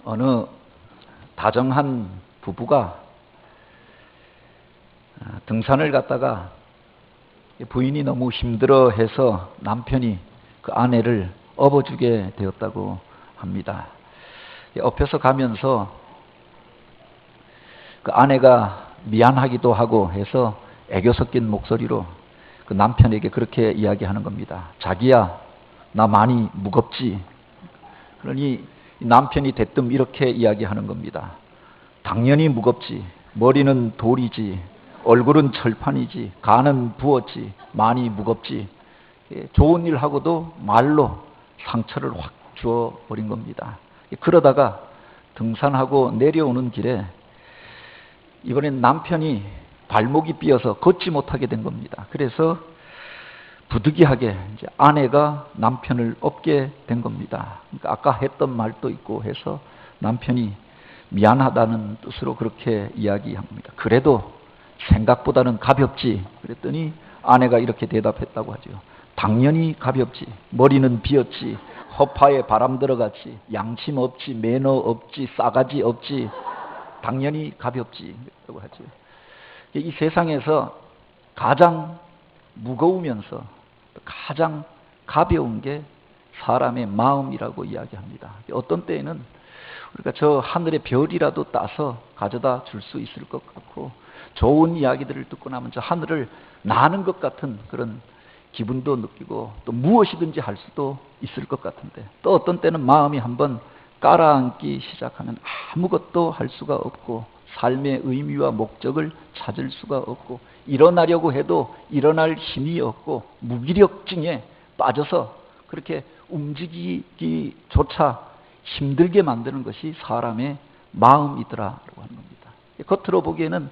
어느 다정한 부부가 등산을 갔다가 부인이 너무 힘들어해서 남편이 그 아내를 업어주게 되었다고 합니다. 업혀서 가면서 그 아내가 미안하기도 하고 해서 애교 섞인 목소리로 그 남편에게 그렇게 이야기하는 겁니다. 자기야, 나 많이 무겁지? 그러니 남편이 대뜸 이렇게 이야기하는 겁니다. 당연히 무겁지. 머리는 돌이지. 얼굴은 철판이지. 간은 부었지. 많이 무겁지. 좋은 일 하고도 말로 상처를 확 주어버린 겁니다. 그러다가 등산하고 내려오는 길에 이번엔 남편이 발목이 삐어서 걷지 못하게 된 겁니다. 그래서 부득이하게 이제 아내가 남편을 업게 된 겁니다. 그러니까 아까 했던 말도 있고 해서 남편이 미안하다는 뜻으로 그렇게 이야기합니다. 그래도 생각보다는 가볍지. 그랬더니 아내가 이렇게 대답했다고 하죠. 당연히 가볍지. 머리는 비었지. 허파에 바람 들어갔지. 양심 없지. 매너 없지. 싸가지 없지. 당연히 가볍지. 라고 하죠. 이 세상에서 가장 무거우면서 가장 가벼운 게 사람의 마음이라고 이야기합니다. 어떤 때에는 우리가 저 하늘의 별이라도 따서 가져다 줄 수 있을 것 같고, 좋은 이야기들을 듣고 나면 저 하늘을 나는 것 같은 그런 기분도 느끼고, 또 무엇이든지 할 수도 있을 것 같은데, 또 어떤 때는 마음이 한번 깔아앉기 시작하면 아무것도 할 수가 없고, 삶의 의미와 목적을 찾을 수가 없고, 일어나려고 해도 일어날 힘이 없고, 무기력증에 빠져서 그렇게 움직이기조차 힘들게 만드는 것이 사람의 마음이더라라고 하는 겁니다. 겉으로 보기에는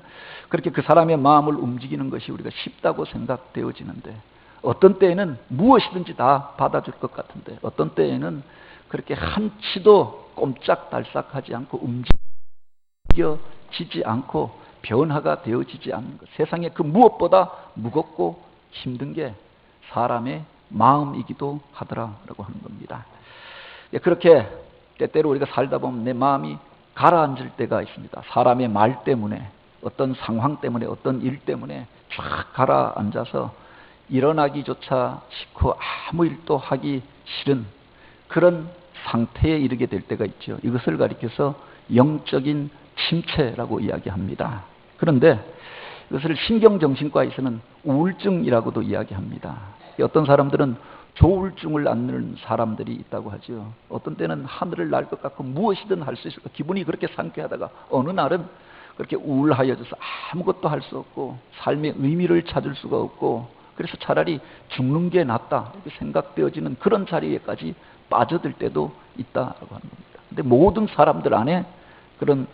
그렇게 그 사람의 마음을 움직이는 것이 우리가 쉽다고 생각되어지는데, 어떤 때에는 무엇이든지 다 받아줄 것 같은데, 어떤 때에는 그렇게 한치도 꼼짝달싹하지 않고 움직여지지 않고 변화가 되어지지 않는 것, 세상에 그 무엇보다 무겁고 힘든 게 사람의 마음이기도 하더라라고 하는 겁니다. 그렇게 때때로 우리가 살다 보면 내 마음이 가라앉을 때가 있습니다. 사람의 말 때문에, 어떤 상황 때문에, 어떤 일 때문에 쫙 가라앉아서 일어나기조차 싫고 아무 일도 하기 싫은 그런 상태에 이르게 될 때가 있죠. 이것을 가리켜서 영적인 침체라고 이야기합니다. 그런데 이것을 신경정신과에서는 우울증이라고도 이야기합니다. 어떤 사람들은 조울증을 앓는 사람들이 있다고 하죠. 어떤 때는 하늘을 날 것 같고 무엇이든 할 수 있을 것, 기분이 그렇게 상쾌하다가 어느 날은 그렇게 우울하여져서 아무것도 할 수 없고 삶의 의미를 찾을 수가 없고, 그래서 차라리 죽는 게 낫다 이렇게 생각되어지는 그런 자리에까지 빠져들 때도 있다라고 하는 겁니다. 근데 모든 사람들 안에 그런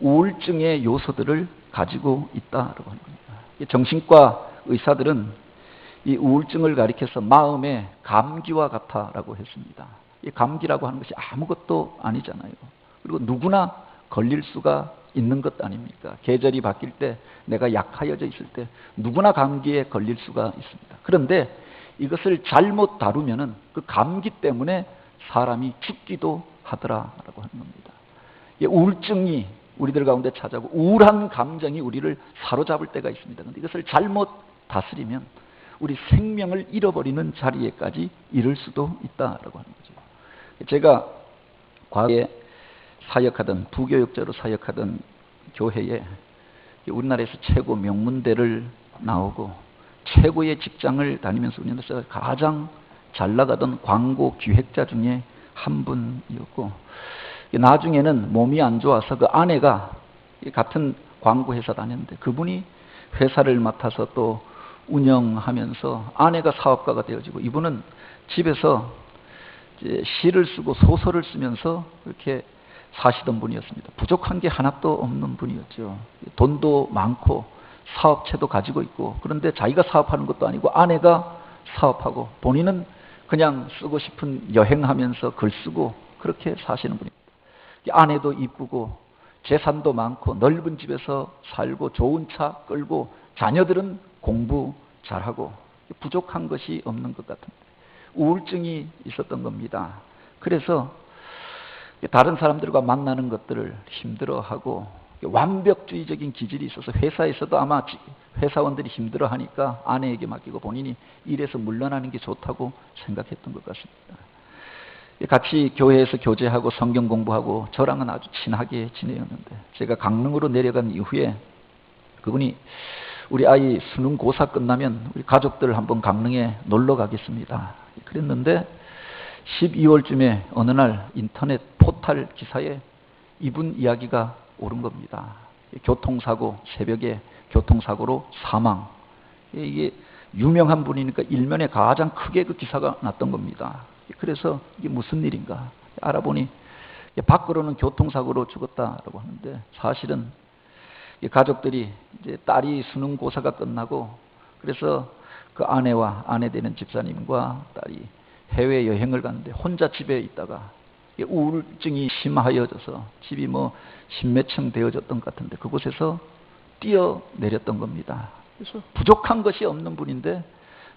우울증의 요소들을 가지고 있다라고 하는 겁니다. 정신과 의사들은 이 우울증을 가리켜서 마음의 감기와 같아라고 했습니다. 이 감기라고 하는 것이 아무것도 아니잖아요. 그리고 누구나 걸릴 수가 있는 것 아닙니까? 계절이 바뀔 때, 내가 약하여져 있을 때 누구나 감기에 걸릴 수가 있습니다. 그런데 이것을 잘못 다루면은 그 감기 때문에 사람이 죽기도 하더라라고 하는 겁니다. 이 우울증이 우리들 가운데 찾아오고 우울한 감정이 우리를 사로잡을 때가 있습니다. 그런데 이것을 잘못 다스리면 우리 생명을 잃어버리는 자리에까지 이를 수도 있다라고 하는 거죠. 제가 과거에 사역하던, 부교육자로 사역하던 교회에 우리나라에서 최고 명문대를 나오고 최고의 직장을 다니면서 우리나라에서 가장 잘 나가던 광고 기획자 중에 한 분이었고, 나중에는 몸이 안 좋아서 그 아내가 같은 광고회사 다녔는데 그분이 회사를 맡아서 또 운영하면서 아내가 사업가가 되어지고, 이분은 집에서 이제 시를 쓰고 소설을 쓰면서 그렇게 사시던 분이었습니다. 부족한 게 하나도 없는 분이었죠. 돈도 많고 사업체도 가지고 있고, 그런데 자기가 사업하는 것도 아니고 아내가 사업하고 본인은 그냥 쓰고 싶은 여행하면서 글 쓰고 그렇게 사시는 분입니다. 아내도 이쁘고 재산도 많고 넓은 집에서 살고 좋은 차 끌고 자녀들은 공부 잘하고 부족한 것이 없는 것 같은데 우울증이 있었던 겁니다. 그래서 다른 사람들과 만나는 것들을 힘들어하고 완벽주의적인 기질이 있어서 회사에서도 아마 회사원들이 힘들어하니까 아내에게 맡기고 본인이 일에서 물러나는 게 좋다고 생각했던 것 같습니다. 같이 교회에서 교제하고 성경 공부하고 저랑은 아주 친하게 지내었는데 제가 강릉으로 내려간 이후에 그분이 우리 아이 수능 고사 끝나면 우리 가족들 한번 강릉에 놀러 가겠습니다. 그랬는데 12월쯤에 어느 날 인터넷 포털 기사에 이분 이야기가 오른 겁니다. 교통사고, 새벽에 교통사고로 사망. 이게 유명한 분이니까 일면에 가장 크게 그 기사가 났던 겁니다. 그래서 이게 무슨 일인가 알아보니 밖으로는 교통사고로 죽었다라고 하는데 사실은 가족들이 이제 딸이 수능 고사가 끝나고 그래서 그 아내와 아내 되는 집사님과 딸이 해외 여행을 갔는데 혼자 집에 있다가 우울증이 심하여져서 집이 뭐 십몇 층 되어졌던 것 같은데 그곳에서 뛰어내렸던 겁니다. 그래서 부족한 것이 없는 분인데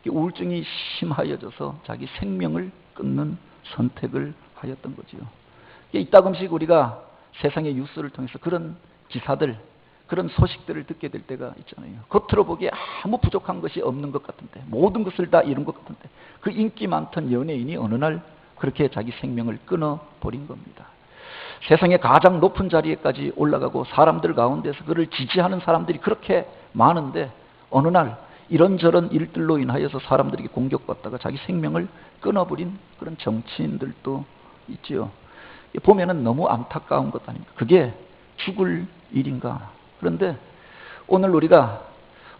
우울증이 심하여져서 자기 생명을 끊는 선택을 하였던 거지요. 이따금씩 우리가 세상의 뉴스를 통해서 그런 기사들, 그런 소식들을 듣게 될 때가 있잖아요. 겉으로 보기에 아무 부족한 것이 없는 것 같은데 모든 것을 다 잃은 것 같은데 그 인기 많던 연예인이 어느 날 그렇게 자기 생명을 끊어버린 겁니다. 세상의 가장 높은 자리에까지 올라가고 사람들 가운데서 그를 지지하는 사람들이 그렇게 많은데 어느 날 이런저런 일들로 인하여서 사람들에게 공격받다가 자기 생명을 끊어버린 그런 정치인들도 있지요. 보면은 너무 안타까운 것 아닙니까? 그게 죽을 일인가? 그런데 오늘 우리가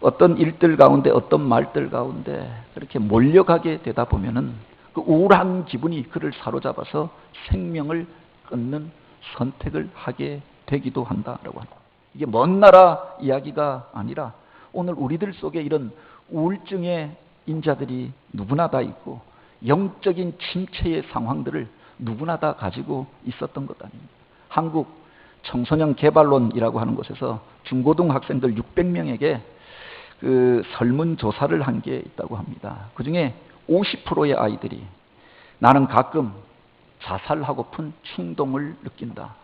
어떤 일들 가운데 어떤 말들 가운데 그렇게 몰려가게 되다 보면은 그 우울한 기분이 그를 사로잡아서 생명을 끊는 선택을 하게 되기도 한다라고 합니다. 이게 먼 나라 이야기가 아니라 오늘 우리들 속에 이런 우울증의 인자들이 누구나 다 있고 영적인 침체의 상황들을 누구나 다 가지고 있었던 것 아닙니까? 한국 청소년 개발론이라고 하는 곳에서 중고등학생들 600명에게 그 설문조사를 한 게 있다고 합니다. 그 중에 50%의 아이들이 나는 가끔 자살하고픈 충동을 느낀다.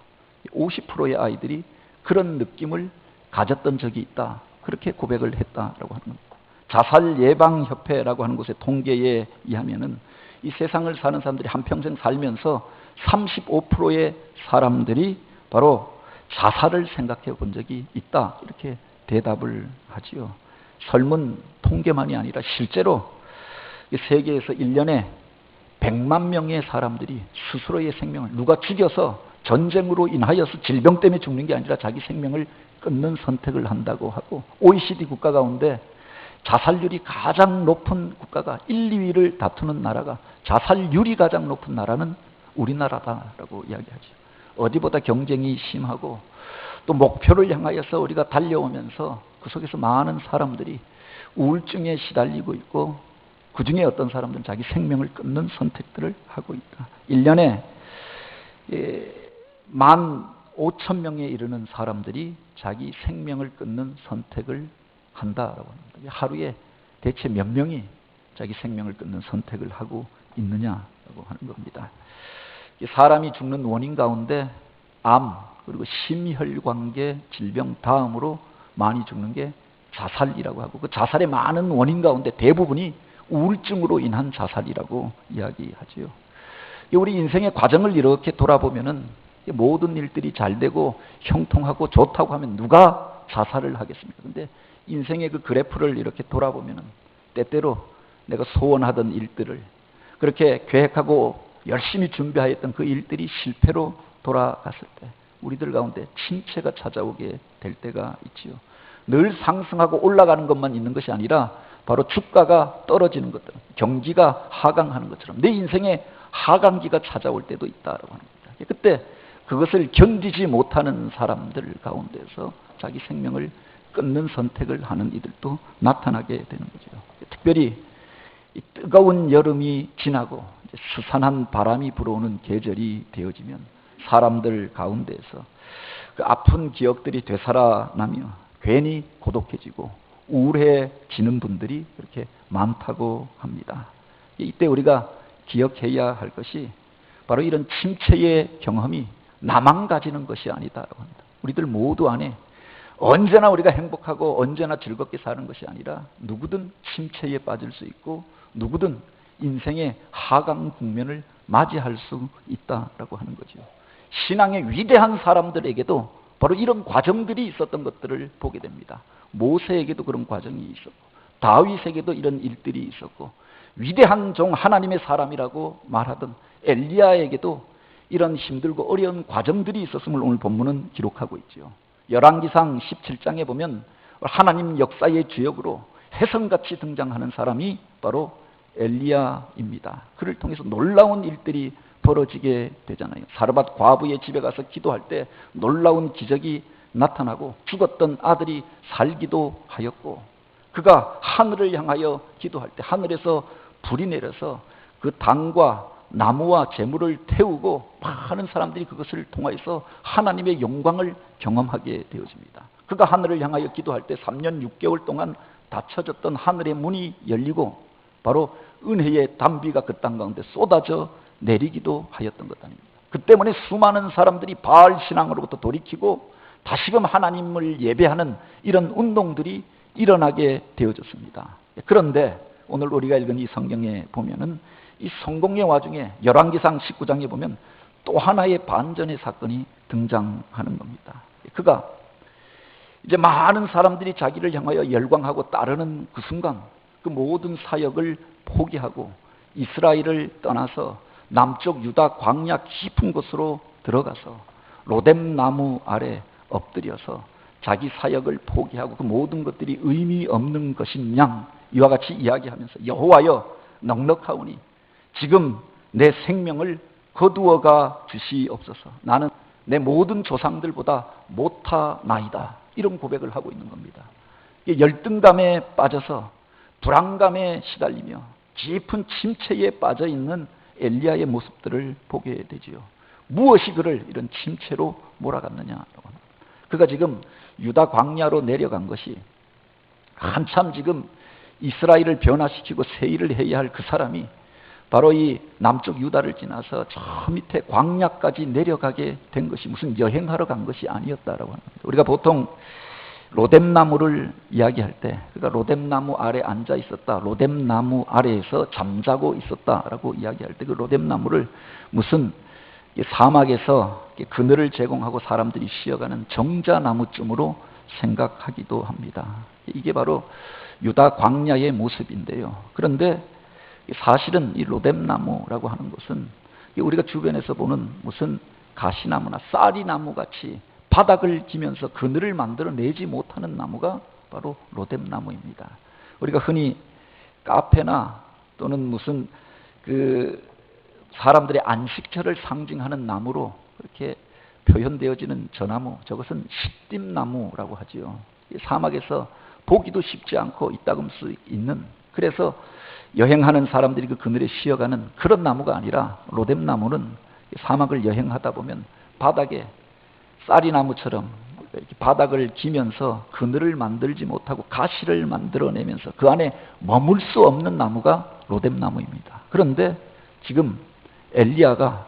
50%의 아이들이 그런 느낌을 가졌던 적이 있다. 그렇게 고백을 했다라고 하는 겁니다. 자살예방협회라고 하는 곳의 통계에 의하면은 이 세상을 사는 사람들이 한평생 살면서 35%의 사람들이 바로 자살을 생각해 본 적이 있다. 이렇게 대답을 하지요. 설문 통계만이 아니라 실제로 세계에서 1년에 100만 명의 사람들이 스스로의 생명을 누가 죽여서 전쟁으로 인하여서 질병 때문에 죽는 게 아니라 자기 생명을 끊는 선택을 한다고 하고 OECD 국가 가운데 자살률이 가장 높은 국가가 1, 2위를 다투는 나라가 자살률이 가장 높은 나라는 우리나라다라고 이야기하죠. 어디보다 경쟁이 심하고 또 목표를 향하여서 우리가 달려오면서 그 속에서 많은 사람들이 우울증에 시달리고 있고 그 중에 어떤 사람들은 자기 생명을 끊는 선택들을 하고 있다. 1년에 15,000명에 이르는 사람들이 자기 생명을 끊는 선택을 한다라고 합니다. 하루에 대체 몇 명이 자기 생명을 끊는 선택을 하고 있느냐라고 하는 겁니다. 사람이 죽는 원인 가운데 암 그리고 심혈관계 질병 다음으로 많이 죽는 게 자살이라고 하고 그 자살의 많은 원인 가운데 대부분이 우울증으로 인한 자살이라고 이야기하지요. 우리 인생의 과정을 이렇게 돌아보면은 모든 일들이 잘 되고 형통하고 좋다고 하면 누가 자살을 하겠습니까? 근데 인생의 그 그래프를 이렇게 돌아보면은 때때로 내가 소원하던 일들을 그렇게 계획하고 열심히 준비하였던 그 일들이 실패로 돌아갔을 때 우리들 가운데 침체가 찾아오게 될 때가 있지요. 늘 상승하고 올라가는 것만 있는 것이 아니라 바로 주가가 떨어지는 것들, 경기가 하강하는 것처럼 내 인생에 하강기가 찾아올 때도 있다라고 하는 겁니다. 그때 그것을 견디지 못하는 사람들 가운데서 자기 생명을 끊는 선택을 하는 이들도 나타나게 되는 거죠. 특별히 이 뜨거운 여름이 지나고 스산한 바람이 불어오는 계절이 되어지면 사람들 가운데서 그 아픈 기억들이 되살아나며 괜히 고독해지고 우울해지는 분들이 그렇게 많다고 합니다. 이때 우리가 기억해야 할 것이 바로 이런 침체의 경험이 나만 가지는 것이 아니다라고 합니다. 우리들 모두 안에 언제나 우리가 행복하고 언제나 즐겁게 사는 것이 아니라 누구든 침체에 빠질 수 있고 누구든 인생의 하강 국면을 맞이할 수 있다라고 하는 거죠. 신앙의 위대한 사람들에게도 바로 이런 과정들이 있었던 것들을 보게 됩니다. 모세에게도 그런 과정이 있었고 다윗에게도 이런 일들이 있었고 위대한 종 하나님의 사람이라고 말하던 엘리야에게도 이런 힘들고 어려운 과정들이 있었음을 오늘 본문은 기록하고 있죠. 열왕기상 17장에 보면 하나님 역사의 주역으로 혜성같이 등장하는 사람이 바로 엘리야입니다. 그를 통해서 놀라운 일들이 벌어지게 되잖아요. 사르밧 과부의 집에 가서 기도할 때 놀라운 기적이 나타나고 죽었던 아들이 살기도 하였고 그가 하늘을 향하여 기도할 때 하늘에서 불이 내려서 그 당과 나무와 재물을 태우고 많은 사람들이 그것을 통하여서 하나님의 영광을 경험하게 되어집니다. 그가 하늘을 향하여 기도할 때 3년 6개월 동안 닫혀졌던 하늘의 문이 열리고 바로 은혜의 담비가 그 땅 가운데 쏟아져 내리기도 하였던 것 아닙니다. 그 때문에 수많은 사람들이 바알 신앙으로부터 돌이키고 다시금 하나님을 예배하는 이런 운동들이 일어나게 되어졌습니다. 그런데 오늘 우리가 읽은 이 성경에 보면은 이 성공의 와중에 열왕기상 19장에 보면 또 하나의 반전의 사건이 등장하는 겁니다. 그가 이제 많은 사람들이 자기를 향하여 열광하고 따르는 그 순간 그 모든 사역을 포기하고 이스라엘을 떠나서 남쪽 유다 광야 깊은 곳으로 들어가서 로뎀 나무 아래 엎드려서 자기 사역을 포기하고 그 모든 것들이 의미 없는 것인 양 이와 같이 이야기하면서 여호와여 넉넉하오니 지금 내 생명을 거두어가 주시옵소서. 나는 내 모든 조상들보다 못하나이다. 이런 고백을 하고 있는 겁니다. 열등감에 빠져서 불안감에 시달리며 깊은 침체에 빠져 있는 엘리야의 모습들을 보게 되지요. 무엇이 그를 이런 침체로 몰아갔느냐라고 합니다. 그가 지금 유다 광야로 내려간 것이 한참 지금 이스라엘을 변화시키고 새 일을 해야 할 그 사람이 바로 이 남쪽 유다를 지나서 저 밑에 광야까지 내려가게 된 것이 무슨 여행하러 간 것이 아니었다라고 합니다. 우리가 보통 로뎀나무를 이야기할 때 그러니까 로뎀나무 아래 앉아 있었다, 로뎀나무 아래에서 잠자고 있었다라고 이야기할 때 그 로뎀나무를 무슨 사막에서 그늘을 제공하고 사람들이 쉬어가는 정자나무쯤으로 생각하기도 합니다. 이게 바로 유다 광야의 모습인데요. 그런데 사실은 이 로뎀나무라고 하는 것은 우리가 주변에서 보는 무슨 가시나무나 쌀이나무 같이 바닥을 기면서 그늘을 만들어내지 못하는 나무가 바로 로뎀나무입니다. 우리가 흔히 카페나 또는 무슨 그 사람들의 안식처를 상징하는 나무로 그렇게 표현되어지는 저 나무, 저것은 십dim나무라고 하지요. 사막에서 보기도 쉽지 않고 이따금 수 있는, 그래서 여행하는 사람들이 그 그늘에 쉬어가는 그런 나무가 아니라 로뎀나무는 사막을 여행하다 보면 바닥에 쌀이나무처럼 이렇게 바닥을 기면서 그늘을 만들지 못하고 가시를 만들어내면서 그 안에 머물 수 없는 나무가 로뎀나무입니다. 그런데 지금 엘리야가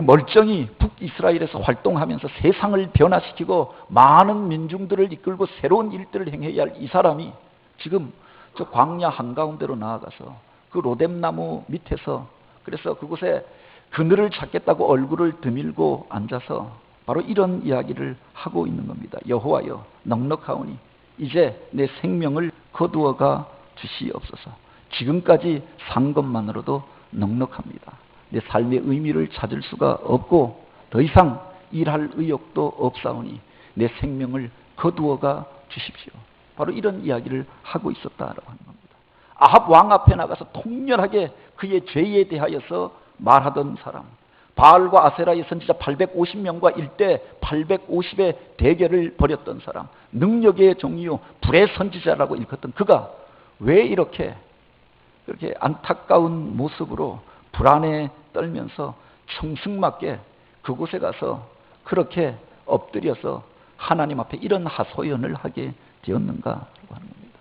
멀쩡히 북이스라엘에서 활동하면서 세상을 변화시키고 많은 민중들을 이끌고 새로운 일들을 행해야 할 이 사람이 지금 저 광야 한가운데로 나아가서 그 로뎀나무 밑에서 그래서 그곳에 그늘을 찾겠다고 얼굴을 드밀고 앉아서 바로 이런 이야기를 하고 있는 겁니다. 여호와여 넉넉하오니 이제 내 생명을 거두어가 주시옵소서. 지금까지 산 것만으로도 넉넉합니다. 내 삶의 의미를 찾을 수가 없고 더 이상 일할 의욕도 없사오니 내 생명을 거두어가 주십시오. 바로 이런 이야기를 하고 있었다라고 하는 겁니다. 아합 왕 앞에 나가서 통렬하게 그의 죄에 대하여서 말하던 사람, 바알과 아세라의 선지자 850명과 일대 850의 대결을 벌였던 사람, 능력의 종이요 불의 선지자라고 일컫던 그가 왜 이렇게 안타까운 모습으로 불안에 떨면서 청승맞게 그곳에 가서 그렇게 엎드려서 하나님 앞에 이런 하소연을 하게 되었는가라고 하는 겁니다.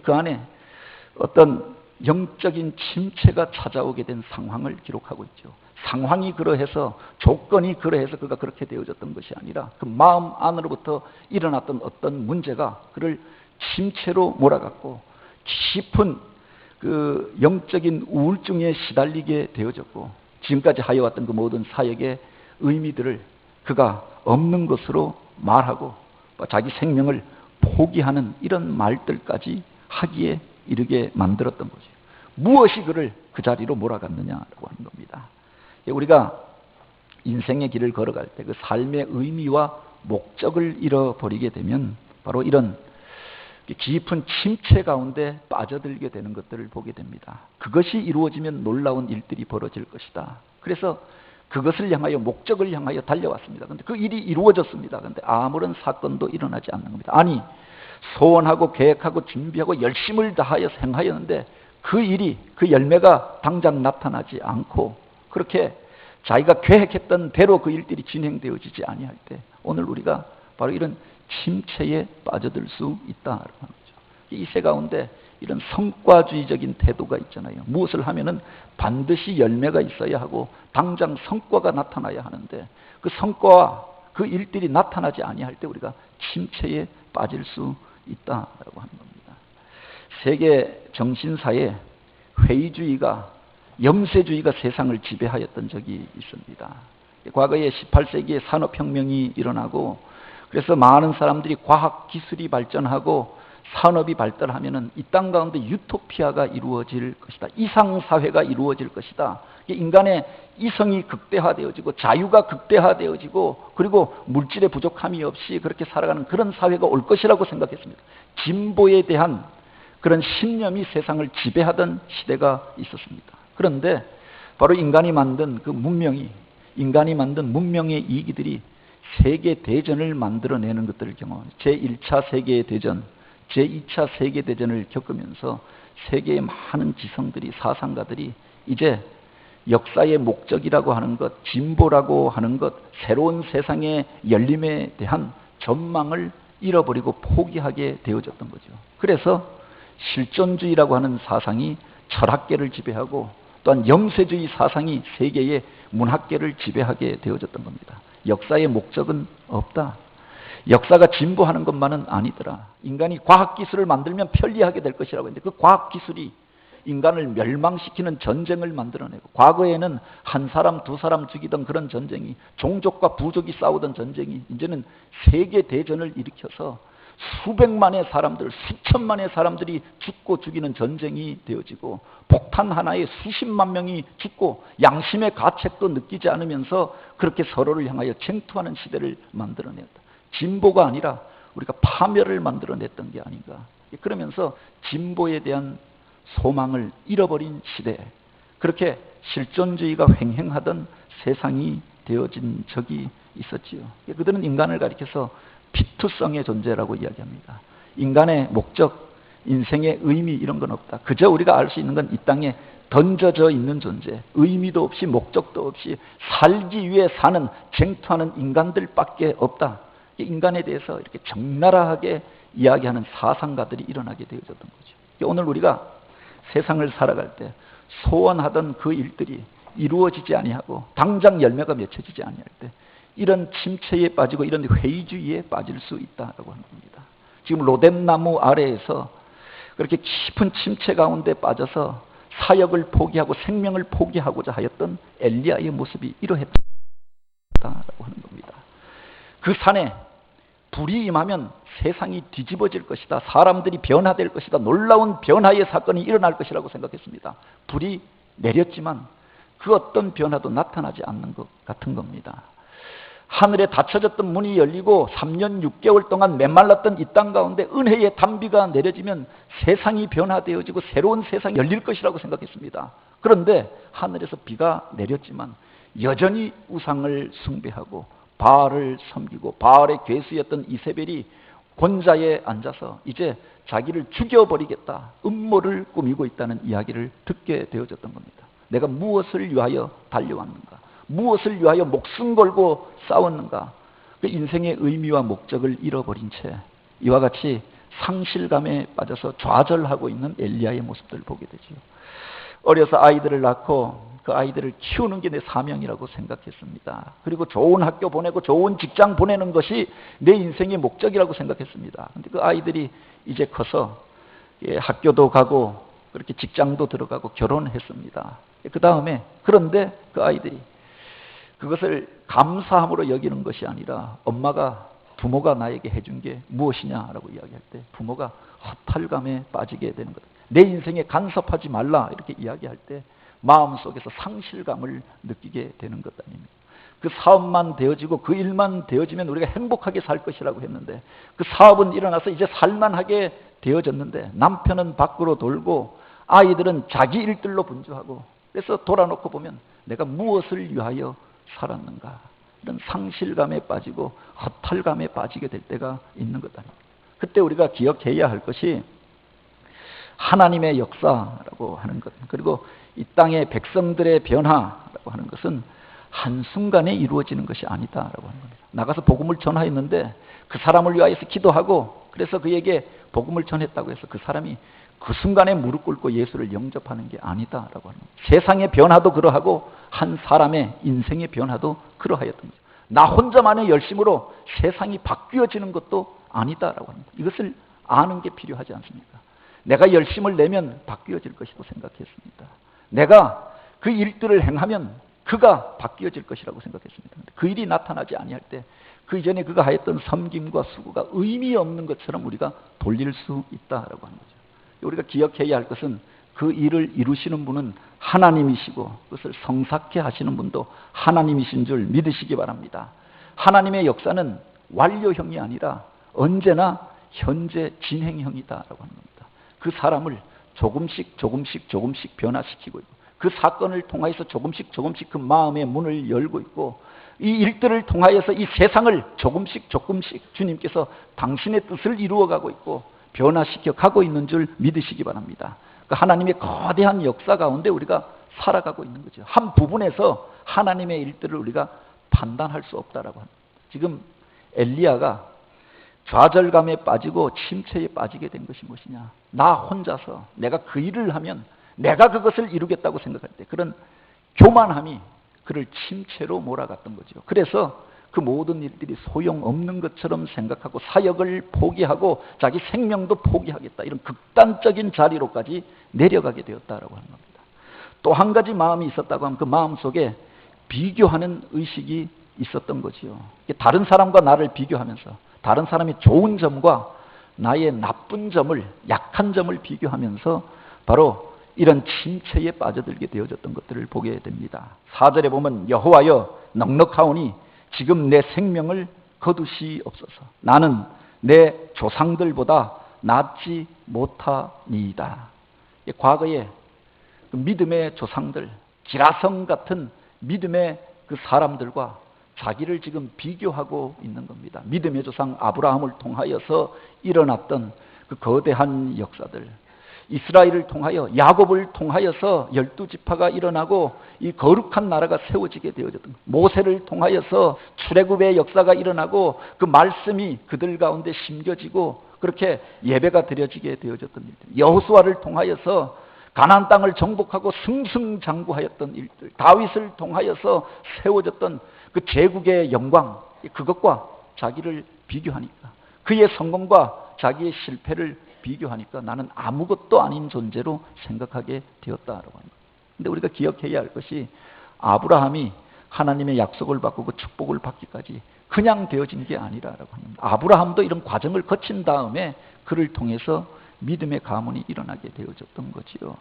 그 안에 어떤 영적인 침체가 찾아오게 된 상황을 기록하고 있죠. 상황이 그러해서, 조건이 그러해서 그가 그렇게 되어졌던 것이 아니라 그 마음 안으로부터 일어났던 어떤 문제가 그를 침체로 몰아갔고 깊은 그 영적인 우울증에 시달리게 되어졌고, 지금까지 하여왔던 그 모든 사역의 의미들을 그가 없는 것으로 말하고 자기 생명을 포기하는 이런 말들까지 하기에 이르게 만들었던 거죠. 무엇이 그를 그 자리로 몰아갔느냐라고 하는 겁니다. 우리가 인생의 길을 걸어갈 때 그 삶의 의미와 목적을 잃어버리게 되면 바로 이런 깊은 침체 가운데 빠져들게 되는 것들을 보게 됩니다. 그것이 이루어지면 놀라운 일들이 벌어질 것이다. 그래서 그것을 향하여, 목적을 향하여 달려왔습니다. 그런데 그 일이 이루어졌습니다. 그런데 아무런 사건도 일어나지 않는 겁니다. 아니, 소원하고 계획하고 준비하고 열심을 다하여 행하였는데 그 일이, 그 열매가 당장 나타나지 않고 그렇게 자기가 계획했던 대로 그 일들이 진행되어지지 아니할 때 오늘 우리가 바로 이런 침체에 빠져들 수 있다라는 거죠. 이 세 가운데 이런 성과주의적인 태도가 있잖아요. 무엇을 하면은 반드시 열매가 있어야 하고 당장 성과가 나타나야 하는데 그 성과와 그 일들이 나타나지 아니할 때 우리가 침체에 빠질 수 있다라고 하는 겁니다. 세계 정신사에 회의주의가, 염세주의가 세상을 지배하였던 적이 있습니다. 과거에 18세기에 산업혁명이 일어나고 그래서 많은 사람들이 과학기술이 발전하고 산업이 발달하면은 이 땅 가운데 유토피아가 이루어질 것이다. 이상사회가 이루어질 것이다. 인간의 이성이 극대화되어지고 자유가 극대화되어지고 그리고 물질의 부족함이 없이 그렇게 살아가는 그런 사회가 올 것이라고 생각했습니다. 진보에 대한 그런 신념이 세상을 지배하던 시대가 있었습니다. 그런데 바로 인간이 만든 그 문명이, 인간이 만든 문명의 이기들이 세계대전을 만들어내는 것들을 경험합니다. 제1차 세계대전, 제2차 세계대전을 겪으면서 세계의 많은 지성들이, 사상가들이 이제 역사의 목적이라고 하는 것, 진보라고 하는 것, 새로운 세상의 열림에 대한 전망을 잃어버리고 포기하게 되어졌던 거죠. 그래서 실존주의라고 하는 사상이 철학계를 지배하고 또한 염세주의 사상이 세계의 문학계를 지배하게 되어졌던 겁니다. 역사의 목적은 없다. 역사가 진보하는 것만은 아니더라. 인간이 과학기술을 만들면 편리하게 될 것이라고 했는데 그 과학기술이 인간을 멸망시키는 전쟁을 만들어내고, 과거에는 한 사람 두 사람 죽이던 그런 전쟁이, 종족과 부족이 싸우던 전쟁이 이제는 세계대전을 일으켜서 수백만의 사람들, 수천만의 사람들이 죽고 죽이는 전쟁이 되어지고 폭탄 하나에 수십만 명이 죽고 양심의 가책도 느끼지 않으면서 그렇게 서로를 향하여 쟁투하는 시대를 만들어냈다. 진보가 아니라 우리가 파멸을 만들어냈던 게 아닌가. 그러면서 진보에 대한 소망을 잃어버린 시대, 그렇게 실존주의가 횡행하던 세상이 되어진 적이 있었지요. 그들은 인간을 가리켜서 피투성의 존재라고 이야기합니다. 인간의 목적, 인생의 의미 이런 건 없다. 그저 우리가 알 수 있는 건 이 땅에 던져져 있는 존재, 의미도 없이 목적도 없이 살기 위해 사는, 쟁투하는 인간들밖에 없다. 인간에 대해서 이렇게 적나라하게 이야기하는 사상가들이 일어나게 되어졌던 거죠. 오늘 우리가 세상을 살아갈 때 소원하던 그 일들이 이루어지지 아니하고 당장 열매가 맺혀지지 아니할 때 이런 침체에 빠지고 이런 회의주의에 빠질 수 있다라고 하는 겁니다. 지금 로뎀나무 아래에서 그렇게 깊은 침체 가운데 빠져서 사역을 포기하고 생명을 포기하고자 하였던 엘리야의 모습이 이러했다라고 하는 겁니다. 그 산에 불이 임하면 세상이 뒤집어질 것이다. 사람들이 변화될 것이다. 놀라운 변화의 사건이 일어날 것이라고 생각했습니다. 불이 내렸지만 그 어떤 변화도 나타나지 않는 것 같은 겁니다. 하늘에 닫혀졌던 문이 열리고 3년 6개월 동안 메말랐던 이 땅 가운데 은혜의 단비가 내려지면 세상이 변화되어지고 새로운 세상이 열릴 것이라고 생각했습니다. 그런데 하늘에서 비가 내렸지만 여전히 우상을 숭배하고 바알을 섬기고 바알의 괴수였던 이세벨이 권자에 앉아서 이제 자기를 죽여버리겠다, 음모를 꾸미고 있다는 이야기를 듣게 되어졌던 겁니다. 내가 무엇을 위하여 달려왔는가? 무엇을 위하여 목숨 걸고 싸웠는가? 그 인생의 의미와 목적을 잃어버린 채 이와 같이 상실감에 빠져서 좌절하고 있는 엘리야의 모습들을 보게 되죠. 어려서 아이들을 낳고 그 아이들을 키우는 게 내 사명이라고 생각했습니다. 그리고 좋은 학교 보내고 좋은 직장 보내는 것이 내 인생의 목적이라고 생각했습니다. 근데 그 아이들이 이제 커서 학교도 가고 그렇게 직장도 들어가고 결혼했습니다. 그 다음에 그런데 그 아이들이 그것을 감사함으로 여기는 것이 아니라 부모가 나에게 해준 게 무엇이냐라고 이야기할 때 부모가 허탈감에 빠지게 되는 것. 내 인생에 간섭하지 말라 이렇게 이야기할 때 마음속에서 상실감을 느끼게 되는 것 아닙니까? 그 사업만 되어지고 그 일만 되어지면 우리가 행복하게 살 것이라고 했는데 그 사업은 일어나서 이제 살만하게 되어졌는데 남편은 밖으로 돌고 아이들은 자기 일들로 분주하고 그래서 돌아놓고 보면 내가 무엇을 위하여 살았는가 이런 상실감에 빠지고 허탈감에 빠지게 될 때가 있는 것 아닙니까? 그때 우리가 기억해야 할 것이 하나님의 역사라고 하는 것 그리고 이 땅의 백성들의 변화라고 하는 것은 한순간에 이루어지는 것이 아니다라고 하는 겁니다. 나가서 복음을 전하였는데 그 사람을 위하여서 기도하고 그래서 그에게 복음을 전했다고 해서 그 사람이 그 순간에 무릎 꿇고 예수를 영접하는 게 아니다라고 하는 겁니다. 세상의 변화도 그러하고 한 사람의 인생의 변화도 그러하였던 거죠. 나 혼자만의 열심으로 세상이 바뀌어지는 것도 아니다라고 하는 겁니다. 이것을 아는 게 필요하지 않습니까? 내가 열심을 내면 바뀌어질 것이라고 생각했습니다. 내가 그 일들을 행하면 그가 바뀌어질 것이라고 생각했습니다. 그 일이 나타나지 아니할 때 그 이전에 그가 하였던 섬김과 수고가 의미 없는 것처럼 우리가 돌릴 수 있다라고 하는 거죠. 우리가 기억해야 할 것은 그 일을 이루시는 분은 하나님이시고 그것을 성사케 하시는 분도 하나님이신 줄 믿으시기 바랍니다. 하나님의 역사는 완료형이 아니라 언제나 현재 진행형이다라고 하는 겁니다. 그 사람을 조금씩 변화시키고 있고 그 사건을 통하여서 조금씩 그 마음의 문을 열고 있고 이 일들을 통하여서 이 세상을 조금씩 주님께서 당신의 뜻을 이루어가고 있고 변화시켜 가고 있는 줄 믿으시기 바랍니다. 그 하나님의 거대한 역사 가운데 우리가 살아가고 있는 거죠. 한 부분에서 하나님의 일들을 우리가 판단할 수 없다라고 합니다. 지금 엘리야가 좌절감에 빠지고 침체에 빠지게 된 것이 무엇이냐? 나 혼자서 내가 그 일을 하면 내가 그것을 이루겠다고 생각할 때 그런 교만함이 그를 침체로 몰아갔던 거죠. 그래서 그 모든 일들이 소용없는 것처럼 생각하고 사역을 포기하고 자기 생명도 포기하겠다. 이런 극단적인 자리로까지 내려가게 되었다라고 하는 겁니다. 또 한 가지 마음이 있었다고 하면 그 마음 속에 비교하는 의식이 있었던 거지요. 다른 사람과 나를 비교하면서 다른 사람의 좋은 점과 나의 나쁜 점을 약한 점을 비교하면서 바로 이런 침체에 빠져들게 되어졌던 것들을 보게 됩니다. 4절에 보면 여호와여 넉넉하오니 지금 내 생명을 거두시옵소서. 나는 내 조상들보다 낫지 못하니이다. 과거에 그 믿음의 조상들, 기라성 같은 믿음의 그 사람들과 자기를 지금 비교하고 있는 겁니다. 믿음의 조상 아브라함을 통하여서 일어났던 그 거대한 역사들, 이스라엘을 통하여 야곱을 통하여서 12지파가 일어나고 이 거룩한 나라가 세워지게 되어졌던 것. 모세를 통하여서 출애굽의 역사가 일어나고 그 말씀이 그들 가운데 심겨지고 그렇게 예배가 드려지게 되어졌던 일들. 여호수아를 통하여서 가나안 땅을 정복하고 승승장구하였던 일들. 다윗을 통하여서 세워졌던 그 제국의 영광, 그것과 자기를 비교하니까 그의 성공과 자기의 실패를 비교하니까 나는 아무것도 아닌 존재로 생각하게 되었다라고 합니다. 그런데 우리가 기억해야 할 것이 아브라함이 하나님의 약속을 받고 그 축복을 받기까지 그냥 되어진 게 아니라라고 합니다. 아브라함도 이런 과정을 거친 다음에 그를 통해서 믿음의 가문이 일어나게 되어졌던 거지요.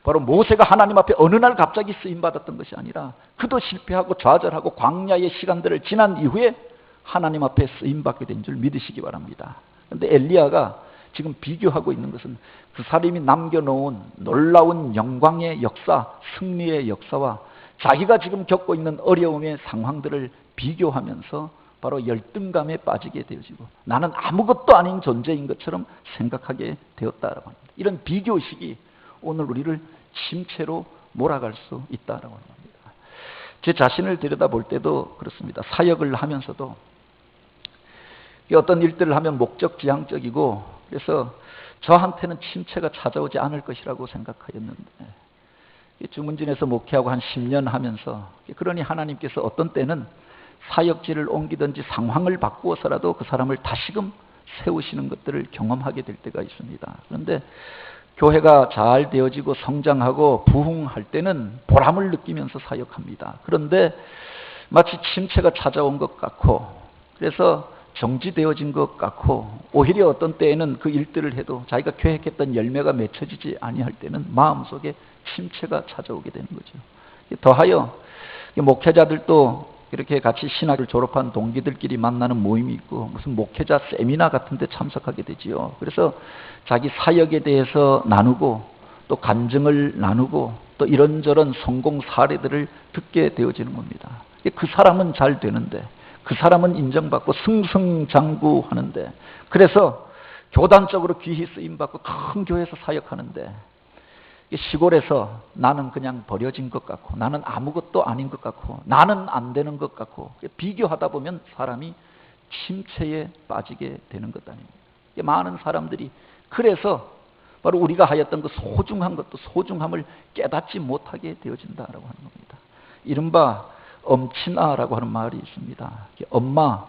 바로 모세가 하나님 앞에 어느 날 갑자기 쓰임받았던 것이 아니라 그도 실패하고 좌절하고 광야의 시간들을 지난 이후에 하나님 앞에 쓰임받게 된 줄 믿으시기 바랍니다. 그런데 엘리야가 지금 비교하고 있는 것은 그 사람이 남겨놓은 놀라운 영광의 역사, 승리의 역사와 자기가 지금 겪고 있는 어려움의 상황들을 비교하면서 바로 열등감에 빠지게 되어지고 나는 아무것도 아닌 존재인 것처럼 생각하게 되었다라고 합니다. 이런 비교의식이 오늘 우리를 침체로 몰아갈 수 있다라고 합니다. 제 자신을 들여다볼 때도 그렇습니다. 사역을 하면서도 어떤 일들을 하면 목적지향적이고 그래서 저한테는 침체가 찾아오지 않을 것이라고 생각하였는데 주문진에서 목회하고 한 10년 하면서 그러니 하나님께서 어떤 때는 사역지를 옮기든지 상황을 바꾸어서라도 그 사람을 다시금 세우시는 것들을 경험하게 될 때가 있습니다. 그런데 교회가 잘 되어지고 성장하고 부흥할 때는 보람을 느끼면서 사역합니다. 그런데 마치 침체가 찾아온 것 같고 그래서 정지되어진 것 같고 오히려 어떤 때에는 그 일들을 해도 자기가 계획했던 열매가 맺혀지지 아니할 때는 마음속에 침체가 찾아오게 되는 거죠. 더하여 목회자들도 이렇게 같이 신학을 졸업한 동기들끼리 만나는 모임이 있고 무슨 목회자 세미나 같은 데 참석하게 되지요. 그래서 자기 사역에 대해서 나누고 또 간증을 나누고 또 이런저런 성공 사례들을 듣게 되어지는 겁니다. 그 사람은 잘 되는데 그 사람은 인정받고 승승장구하는데 그래서 교단적으로 귀히 쓰임받고 큰 교회에서 사역하는데 시골에서 나는 그냥 버려진 것 같고 나는 아무것도 아닌 것 같고 나는 안 되는 것 같고 비교하다 보면 사람이 침체에 빠지게 되는 것 아닙니까? 많은 사람들이 그래서 바로 우리가 하였던 그 소중한 것도 소중함을 깨닫지 못하게 되어진다라고 하는 겁니다. 이른바 엄친아라고 하는 말이 있습니다. 엄마,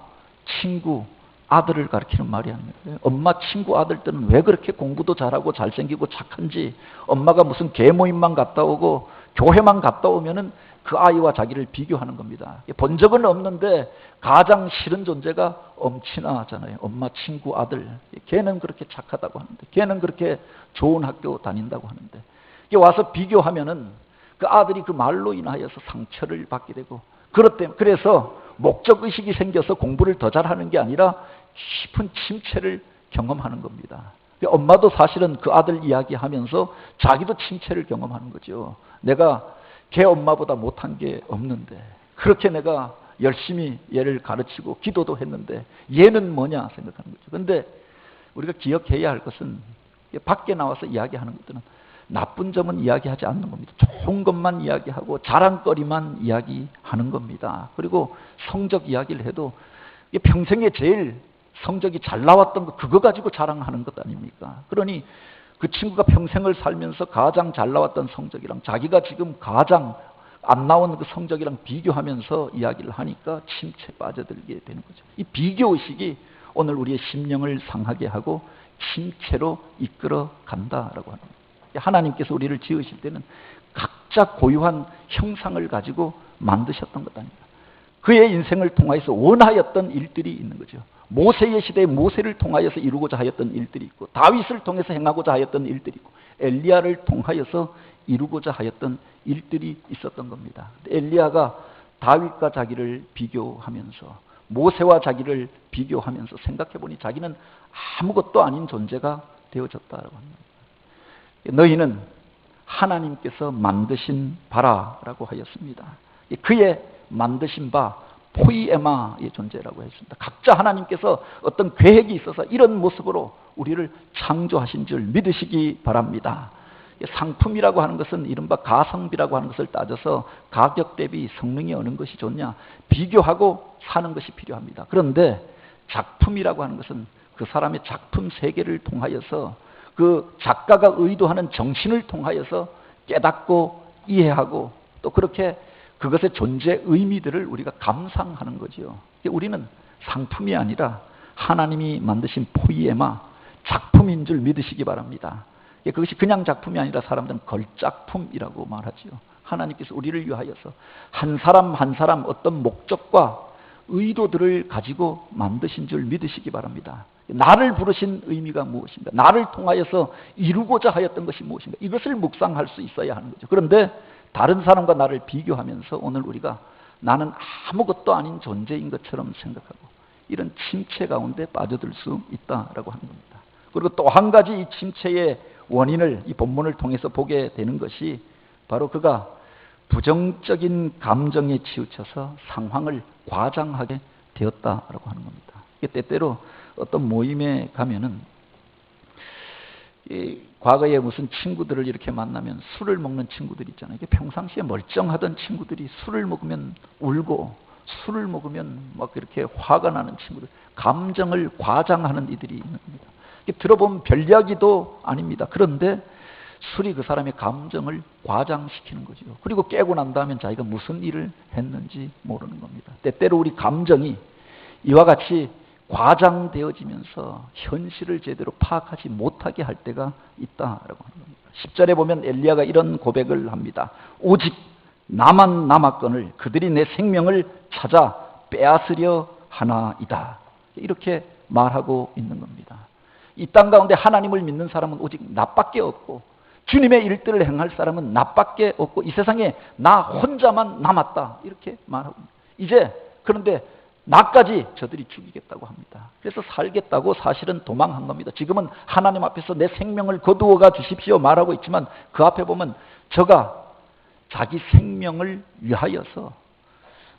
친구, 아들을 가리키는 말이 아닙니다. 엄마, 친구, 아들들은 왜 그렇게 공부도 잘하고 잘생기고 착한지 엄마가 무슨 계모임만 갔다 오고 교회만 갔다 오면은 그 아이와 자기를 비교하는 겁니다. 본 적은 없는데 가장 싫은 존재가 엄친아잖아요. 엄마, 친구, 아들. 걔는 그렇게 착하다고 하는데 걔는 그렇게 좋은 학교 다닌다고 하는데 와서 비교하면은 그 아들이 그 말로 인하여서 상처를 받게 되고 그래서 목적의식이 생겨서 공부를 더 잘하는 게 아니라 깊은 침체를 경험하는 겁니다. 엄마도 사실은 그 아들 이야기하면서 자기도 침체를 경험하는 거죠. 내가 걔 엄마보다 못한 게 없는데 그렇게 내가 열심히 얘를 가르치고 기도도 했는데 얘는 뭐냐 생각하는 거죠. 그런데 우리가 기억해야 할 것은 밖에 나와서 이야기하는 것들은 나쁜 점은 이야기하지 않는 겁니다. 좋은 것만 이야기하고 자랑거리만 이야기하는 겁니다. 그리고 성적 이야기를 해도 평생에 제일 성적이 잘 나왔던 거 그거 가지고 자랑하는 것 아닙니까? 그러니 그 친구가 평생을 살면서 가장 잘 나왔던 성적이랑 자기가 지금 가장 안 나온 그 성적이랑 비교하면서 이야기를 하니까 침체에 빠져들게 되는 거죠. 이 비교의식이 오늘 우리의 심령을 상하게 하고 침체로 이끌어 간다라고 하는 거예요. 하나님께서 우리를 지으실 때는 각자 고유한 형상을 가지고 만드셨던 것 아닙니다. 그의 인생을 통하여서 원하였던 일들이 있는 거죠. 모세의 시대에 모세를 통하여서 이루고자 하였던 일들이 있고 다윗을 통해서 행하고자 하였던 일들이 있고 엘리야를 통하여서 이루고자 하였던 일들이 있었던 겁니다. 엘리야가 다윗과 자기를 비교하면서 모세와 자기를 비교하면서 생각해보니 자기는 아무것도 아닌 존재가 되어졌다라고 합니다. 너희는 하나님께서 만드신 바라라고 하였습니다. 그의 만드신 바 포이에마의 존재라고 했습니다. 각자 하나님께서 어떤 계획이 있어서 이런 모습으로 우리를 창조하신 줄 믿으시기 바랍니다. 상품이라고 하는 것은 이른바 가성비라고 하는 것을 따져서 가격 대비 성능이 어느 것이 좋냐 비교하고 사는 것이 필요합니다. 그런데 작품이라고 하는 것은 그 사람의 작품 세계를 통하여서 그 작가가 의도하는 정신을 통하여서 깨닫고 이해하고 또 그렇게 그것의 존재 의미들을 우리가 감상하는 거죠. 우리는 상품이 아니라 하나님이 만드신 포이에마 작품인 줄 믿으시기 바랍니다. 그것이 그냥 작품이 아니라 사람들은 걸작품이라고 말하죠. 하나님께서 우리를 위하여서 한 사람 한 사람 어떤 목적과 의도들을 가지고 만드신 줄 믿으시기 바랍니다. 나를 부르신 의미가 무엇인가? 나를 통하여서 이루고자 하였던 것이 무엇인가? 이것을 묵상할 수 있어야 하는 거죠. 그런데 다른 사람과 나를 비교하면서 오늘 우리가 나는 아무것도 아닌 존재인 것처럼 생각하고 이런 침체 가운데 빠져들 수 있다라고 하는 겁니다. 그리고 또 한 가지 이 침체의 원인을 이 본문을 통해서 보게 되는 것이 바로 그가 부정적인 감정에 치우쳐서 상황을 과장하게 되었다라고 하는 겁니다. 때때로 어떤 모임에 가면은 과거에 무슨 친구들을 이렇게 만나면 술을 먹는 친구들 있잖아요. 평상시에 멀쩡하던 친구들이 술을 먹으면 울고 술을 먹으면 막 이렇게 화가 나는 친구들, 감정을 과장하는 이들이 있는 겁니다. 들어보면 별 이야기도 아닙니다. 그런데 술이 그 사람의 감정을 과장시키는 거죠. 그리고 깨고 난 다음에 자기가 무슨 일을 했는지 모르는 겁니다. 때때로 우리 감정이 이와 같이 과장되어지면서 현실을 제대로 파악하지 못하게 할 때가 있다라고 하는 겁니다. 10절에 보면 엘리야가 이런 고백을 합니다. 오직 나만 남았거늘 그들이 내 생명을 찾아 빼앗으려 하나이다. 이렇게 말하고 있는 겁니다. 이 땅 가운데 하나님을 믿는 사람은 오직 나밖에 없고 주님의 일들을 행할 사람은 나밖에 없고 이 세상에 나 혼자만 남았다. 이렇게 말하고 있습니다. 이제 그런데 나까지 저들이 죽이겠다고 합니다. 그래서 살겠다고 사실은 도망한 겁니다. 지금은 하나님 앞에서 내 생명을 거두어가 주십시오 말하고 있지만 그 앞에 보면 저가 자기 생명을 위하여서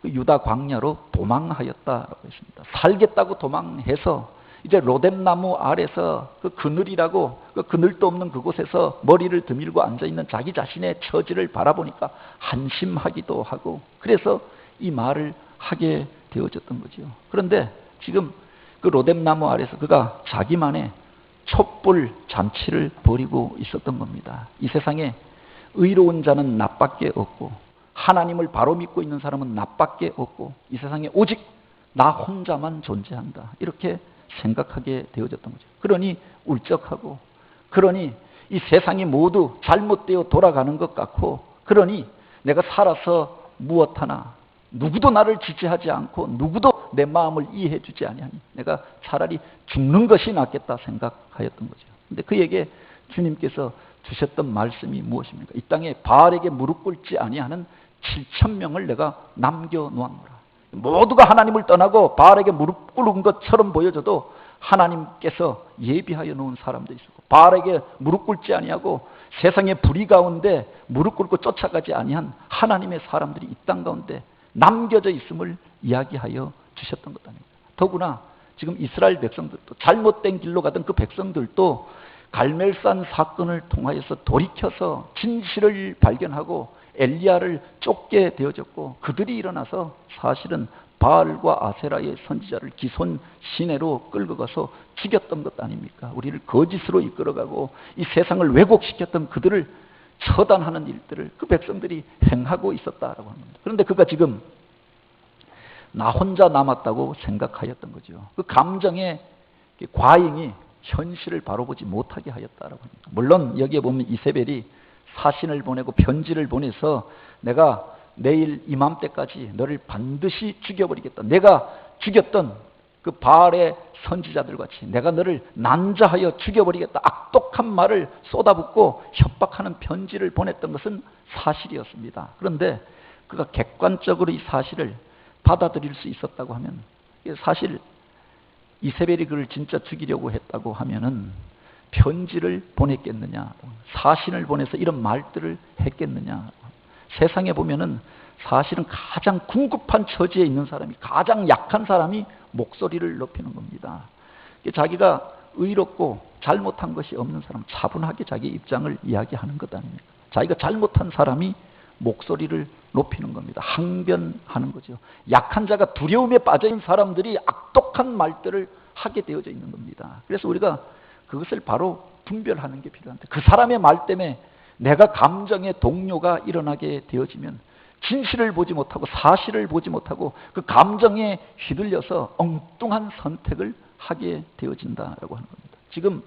유다 광야로 도망하였다라고 했습니다. 살겠다고 도망해서 이제 로뎀나무 아래서 그 그늘이라고 그 그늘도 없는 그곳에서 머리를 드밀고 앉아있는 자기 자신의 처지를 바라보니까 한심하기도 하고 그래서 이 말을 하게 되어졌던 거죠. 그런데 지금 그 로뎀나무 아래서 그가 자기만의 촛불 잔치를 벌이고 있었던 겁니다. 이 세상에 의로운 자는 나밖에 없고 하나님을 바로 믿고 있는 사람은 나밖에 없고 이 세상에 오직 나 혼자만 존재한다. 이렇게 생각하게 되어졌던 거죠. 그러니 울적하고 그러니 이 세상이 모두 잘못되어 돌아가는 것 같고 그러니 내가 살아서 무엇하나 누구도 나를 지지하지 않고 누구도 내 마음을 이해해 주지 아니하니 내가 차라리 죽는 것이 낫겠다 생각하였던 거죠. 그런데 그에게 주님께서 주셨던 말씀이 무엇입니까? 이 땅에 바알에게 무릎 꿇지 아니하는 7,000명을 내가 남겨놓았노라. 모두가 하나님을 떠나고 바알에게 무릎 꿇은 것처럼 보여져도 하나님께서 예비하여 놓은 사람도 있었고 바알에게 무릎 꿇지 아니하고 세상의 불의 가운데 무릎 꿇고 쫓아가지 아니한 하나님의 사람들이 이 땅 가운데 남겨져 있음을 이야기하여 주셨던 것 아닙니까? 더구나 지금 이스라엘 백성들도 잘못된 길로 가던 그 백성들도 갈멜산 사건을 통하여서 돌이켜서 진실을 발견하고 엘리야를 쫓게 되어졌고 그들이 일어나서 사실은 바알과 아세라의 선지자를 기손 시내로 끌고 가서 죽였던 것 아닙니까? 우리를 거짓으로 이끌어가고 이 세상을 왜곡시켰던 그들을 처단하는 일들을 그 백성들이 행하고 있었다라고 합니다. 그런데 그가 지금 나 혼자 남았다고 생각하였던 거죠. 그 감정의 과잉이 현실을 바로 보지 못하게 하였다라고 합니다. 물론 여기에 보면 이세벨이 사신을 보내고 편지를 보내서 내가 내일 이맘때까지 너를 반드시 죽여버리겠다. 내가 죽였던 그 바알의 선지자들 같이 내가 너를 난자하여 죽여버리겠다. 악독한 말을 쏟아붓고 협박하는 편지를 보냈던 것은 사실이었습니다. 그런데 그가 객관적으로 이 사실을 받아들일 수 있었다고 하면 사실 이세벨이 그를 진짜 죽이려고 했다고 하면은 편지를 보냈겠느냐, 사신을 보내서 이런 말들을 했겠느냐. 세상에 보면은 사실은 가장 궁급한 처지에 있는 사람이, 가장 약한 사람이 목소리를 높이는 겁니다. 자기가 의롭고 잘못한 것이 없는 사람, 차분하게 자기 입장을 이야기하는 것 아닙니까? 자기가 잘못한 사람이 목소리를 높이는 겁니다. 항변하는 거죠. 약한 자가 두려움에 빠져있는 사람들이 악독한 말들을 하게 되어져 있는 겁니다. 그래서 우리가 그것을 바로 분별하는 게 필요한데 그 사람의 말 때문에 내가 감정의 동요가 일어나게 되어지면 진실을 보지 못하고 사실을 보지 못하고 그 감정에 휘둘려서 엉뚱한 선택을 하게 되어진다라고 하는 겁니다. 지금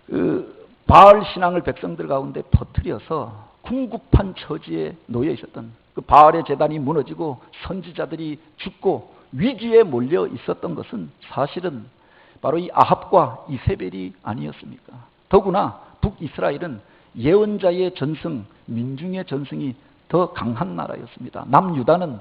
그 바알 신앙을 백성들 가운데 퍼뜨려서 궁급한 처지에 놓여 있었던 그 바알의 제단이 무너지고 선지자들이 죽고 위기에 몰려 있었던 것은 사실은 바로 이 아합과 이세벨이 아니었습니까? 더구나 북이스라엘은 예언자의 전승, 민중의 전승이 더 강한 나라였습니다. 남유다는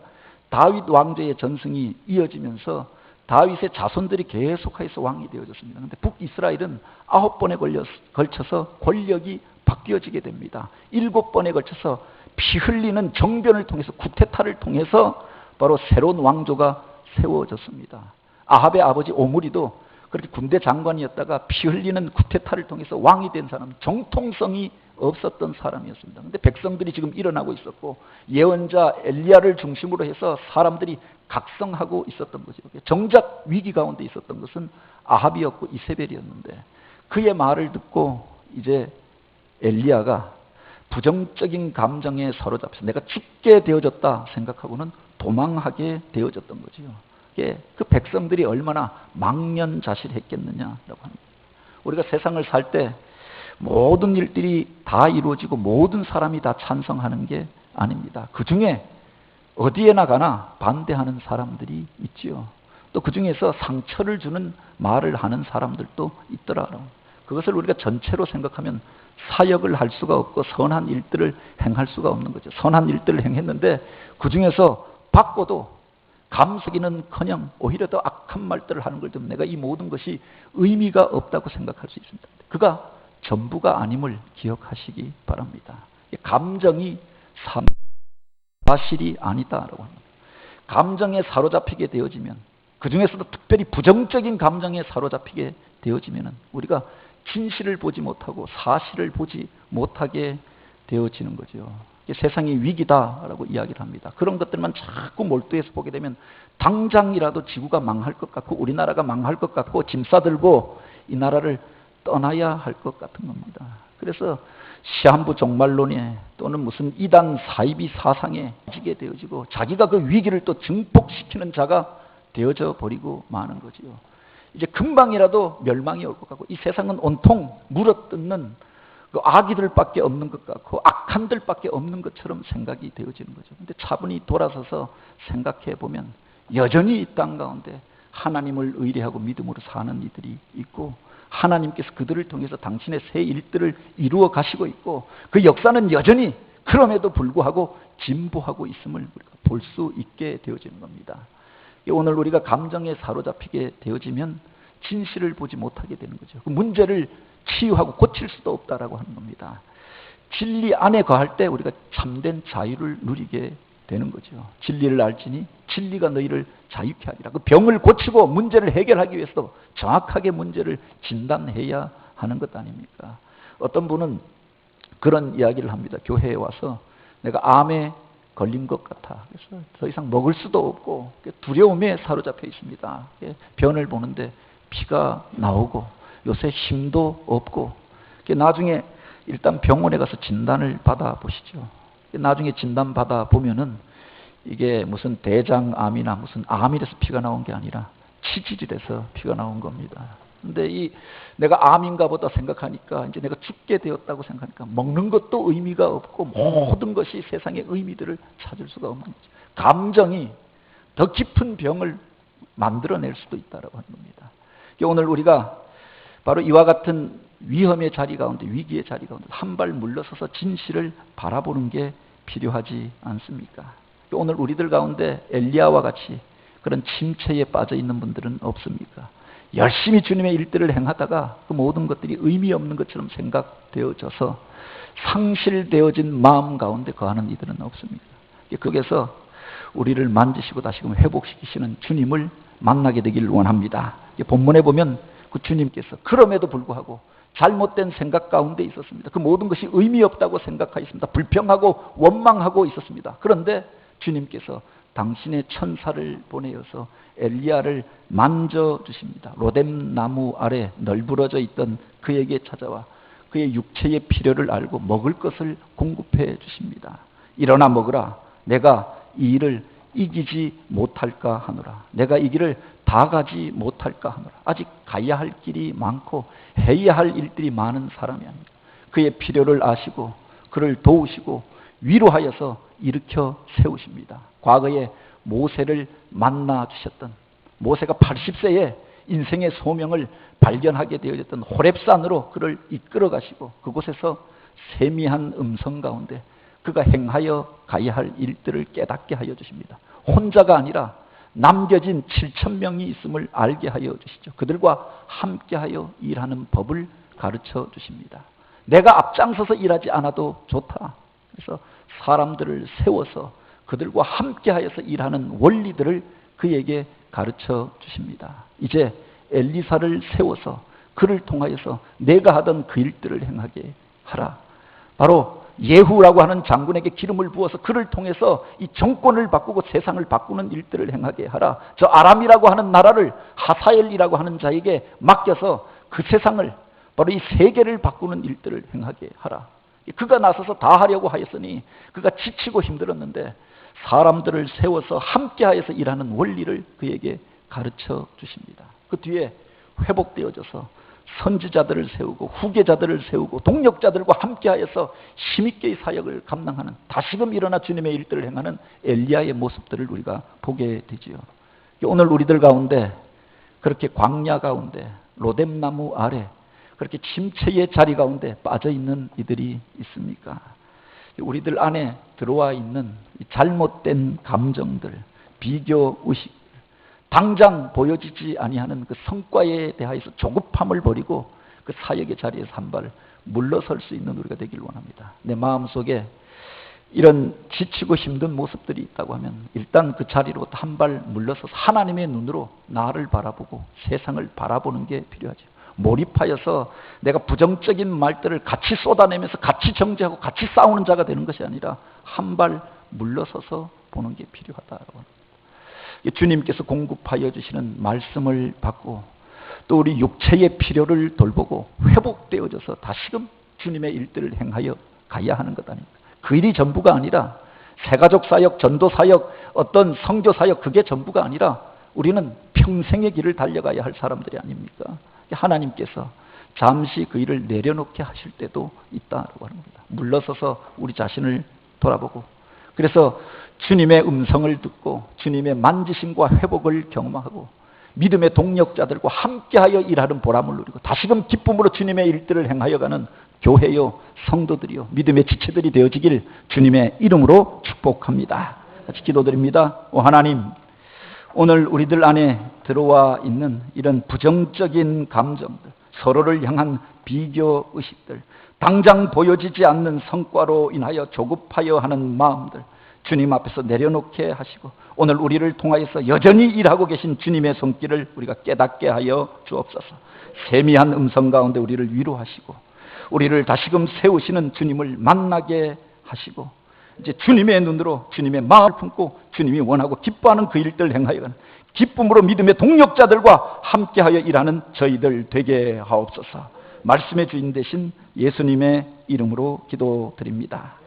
다윗 왕조의 전승이 이어지면서 다윗의 자손들이 계속해서 왕이 되어졌습니다. 그런데 북이스라엘은 9번에 걸쳐서 권력이 바뀌어지게 됩니다. 7번에 걸쳐서 피 흘리는 정변을 통해서 쿠데타를 통해서 바로 새로운 왕조가 세워졌습니다. 아합의 아버지 오므리도 그렇게 군대 장관이었다가 피 흘리는 쿠데타를 통해서 왕이 된 사람, 정통성이 없었던 사람이었습니다. 근데 백성들이 지금 일어나고 있었고 예언자 엘리야를 중심으로 해서 사람들이 각성하고 있었던 거죠. 정작 위기 가운데 있었던 것은 아합이었고 이세벨이었는데 그의 말을 듣고 이제 엘리야가 부정적인 감정에 사로잡혀서 내가 죽게 되어졌다 생각하고는 도망하게 되어졌던 거지요. 그 백성들이 얼마나 망연자실했겠느냐라고 합니다. 우리가 세상을 살 때 모든 일들이 다 이루어지고 모든 사람이 다 찬성하는 게 아닙니다. 그 중에 어디에나 가나 반대하는 사람들이 있지요. 또 그 중에서 상처를 주는 말을 하는 사람들도 있더라. 그것을 우리가 전체로 생각하면 사역을 할 수가 없고 선한 일들을 행할 수가 없는 거죠. 선한 일들을 행했는데 그 중에서 받고도 감사기는커녕 오히려 더 악한 말들을 하는 걸 좀 내가 이 모든 것이 의미가 없다고 생각할 수 있습니다. 그가 전부가 아님을 기억하시기 바랍니다. 감정이 사실이 아니다라고 합니다. 감정에 사로잡히게 되어지면 그 중에서도 특별히 부정적인 감정에 사로잡히게 되어지면 우리가 진실을 보지 못하고 사실을 보지 못하게 되어지는 거죠. 세상이 위기다라고 이야기를 합니다. 그런 것들만 자꾸 몰두해서 보게 되면 당장이라도 지구가 망할 것 같고 우리나라가 망할 것 같고 짐 싸들고 이 나라를 떠나야 할 것 같은 겁니다. 그래서 시한부 종말론에 또는 무슨 이단 사이비 사상에 빠지게 되어지고 자기가 그 위기를 또 증폭시키는 자가 되어져 버리고 마는 거지요. 이제 금방이라도 멸망이 올 것 같고 이 세상은 온통 물어뜯는 그 아기들밖에 없는 것 같고 악한들밖에 없는 것처럼 생각이 되어지는 거죠. 근데 차분히 돌아서서 생각해 보면 여전히 이 땅 가운데 하나님을 의뢰하고 믿음으로 사는 이들이 있고 하나님께서 그들을 통해서 당신의 새 일들을 이루어 가시고 있고 그 역사는 여전히 그럼에도 불구하고 진보하고 있음을 우리가 볼 수 있게 되어지는 겁니다. 오늘 우리가 감정에 사로잡히게 되어지면 진실을 보지 못하게 되는 거죠. 그 문제를 치유하고 고칠 수도 없다라고 하는 겁니다. 진리 안에 거할 때 우리가 참된 자유를 누리게 되는 거죠. 진리를 알지니 진리가 너희를 자유케 하리라. 그 병을 고치고 문제를 해결하기 위해서 정확하게 문제를 진단해야 하는 것 아닙니까? 어떤 분은 그런 이야기를 합니다. 교회에 와서 내가 암에 걸린 것 같아. 그래서 더 이상 먹을 수도 없고 두려움에 사로잡혀 있습니다. 변을 보는데 피가 나오고 요새 힘도 없고 나중에 일단 병원에 가서 진단을 받아 보시죠. 나중에 진단 받아 보면은 이게 무슨 대장암이나 무슨 암이라서 피가 나온 게 아니라 치질이라서 피가 나온 겁니다. 근데 내가 암인가 보다 생각하니까 이제 내가 죽게 되었다고 생각하니까 먹는 것도 의미가 없고 모든 것이 세상의 의미들을 찾을 수가 없는 거죠. 감정이 더 깊은 병을 만들어낼 수도 있다고 하는 겁니다. 오늘 우리가 바로 이와 같은 위험의 자리 가운데 위기의 자리 가운데 한 발 물러서서 진실을 바라보는 게 필요하지 않습니까? 오늘 우리들 가운데 엘리야와 같이 그런 침체에 빠져 있는 분들은 없습니까? 열심히 주님의 일들을 행하다가 그 모든 것들이 의미 없는 것처럼 생각되어져서 상실되어진 마음 가운데 거하는 이들은 없습니다. 거기에서 우리를 만지시고 다시금 회복시키시는 주님을 만나게 되길 원합니다. 본문에 보면 그 주님께서 그럼에도 불구하고 잘못된 생각 가운데 있었습니다. 그 모든 것이 의미 없다고 생각하였습니다. 불평하고 원망하고 있었습니다. 그런데 주님께서 당신의 천사를 보내어서 엘리야를 만져주십니다. 로뎀 나무 아래 널브러져 있던 그에게 찾아와 그의 육체의 필요를 알고 먹을 것을 공급해 주십니다. 일어나 먹으라. 내가 이 일을 이기지 못할까 하노라. 내가 이 길을 다 가지 못할까 하노라. 아직 가야 할 길이 많고 해야 할 일들이 많은 사람이 아닙니다. 그의 필요를 아시고 그를 도우시고 위로하여서 일으켜 세우십니다. 과거에 모세를 만나 주셨던 모세가 80세에 인생의 소명을 발견하게 되어졌던 호렙산으로 그를 이끌어 가시고 그곳에서 세미한 음성 가운데 그가 행하여 가야 할 일들을 깨닫게 하여 주십니다. 혼자가 아니라 남겨진 7,000명이 있음을 알게 하여 주시죠. 그들과 함께하여 일하는 법을 가르쳐 주십니다. 내가 앞장서서 일하지 않아도 좋다. 그래서 사람들을 세워서 그들과 함께하여서 일하는 원리들을 그에게 가르쳐 주십니다. 이제 엘리사를 세워서 그를 통하여서 내가 하던 그 일들을 행하게 하라. 바로 예후라고 하는 장군에게 기름을 부어서 그를 통해서 이 정권을 바꾸고 세상을 바꾸는 일들을 행하게 하라. 저 아람이라고 하는 나라를 하사엘이라고 하는 자에게 맡겨서 그 세상을, 바로 이 세계를 바꾸는 일들을 행하게 하라. 그가 나서서 다 하려고 하였으니 그가 지치고 힘들었는데 사람들을 세워서 함께하여서 일하는 원리를 그에게 가르쳐 주십니다. 그 뒤에 회복되어져서 선지자들을 세우고 후계자들을 세우고 동력자들과 함께하여서 힘있게 이 사역을 감당하는, 다시금 일어나 주님의 일들을 행하는 엘리야의 모습들을 우리가 보게 되지요. 오늘 우리들 가운데 그렇게 광야 가운데 로뎀나무 아래 그렇게 침체의 자리 가운데 빠져있는 이들이 있습니까? 우리들 안에 들어와 있는 잘못된 감정들, 비교의식, 당장 보여지지 아니하는 그 성과에 대하여서 조급함을 버리고 그 사역의 자리에서 한 발 물러설 수 있는 우리가 되길 원합니다. 내 마음속에 이런 지치고 힘든 모습들이 있다고 하면 일단 그 자리로부터 한 발 물러서서 하나님의 눈으로 나를 바라보고 세상을 바라보는 게 필요하죠. 몰입하여서 내가 부정적인 말들을 같이 쏟아내면서 같이 정죄하고 같이 싸우는 자가 되는 것이 아니라 한 발 물러서서 보는 게 필요하다라고 합니다. 주님께서 공급하여 주시는 말씀을 받고 또 우리 육체의 필요를 돌보고 회복되어져서 다시금 주님의 일들을 행하여 가야 하는 것 아닙니까? 그 일이 전부가 아니라 새가족 사역, 전도 사역, 어떤 성교 사역, 그게 전부가 아니라 우리는 평생의 길을 달려가야 할 사람들이 아닙니까? 하나님께서 잠시 그 일을 내려놓게 하실 때도 있다라고 하는 겁니다. 물러서서 우리 자신을 돌아보고, 그래서 주님의 음성을 듣고 주님의 만지심과 회복을 경험하고 믿음의 동력자들과 함께하여 일하는 보람을 누리고 다시금 기쁨으로 주님의 일들을 행하여 가는 교회요, 성도들이요, 믿음의 지체들이 되어지길 주님의 이름으로 축복합니다. 같이 기도드립니다. 오 하나님, 오늘 우리들 안에 들어와 있는 이런 부정적인 감정들, 서로를 향한 비교의식들, 당장 보여지지 않는 성과로 인하여 조급하여 하는 마음들 주님 앞에서 내려놓게 하시고 오늘 우리를 통하여서 여전히 일하고 계신 주님의 손길을 우리가 깨닫게 하여 주옵소서. 세미한 음성 가운데 우리를 위로하시고 우리를 다시금 세우시는 주님을 만나게 하시고 이제 주님의 눈으로 주님의 마음을 품고 주님이 원하고 기뻐하는 그 일들을 행하여 가는 기쁨으로 믿음의 동력자들과 함께하여 일하는 저희들 되게 하옵소서. 말씀의 주인 되신 예수님의 이름으로 기도드립니다.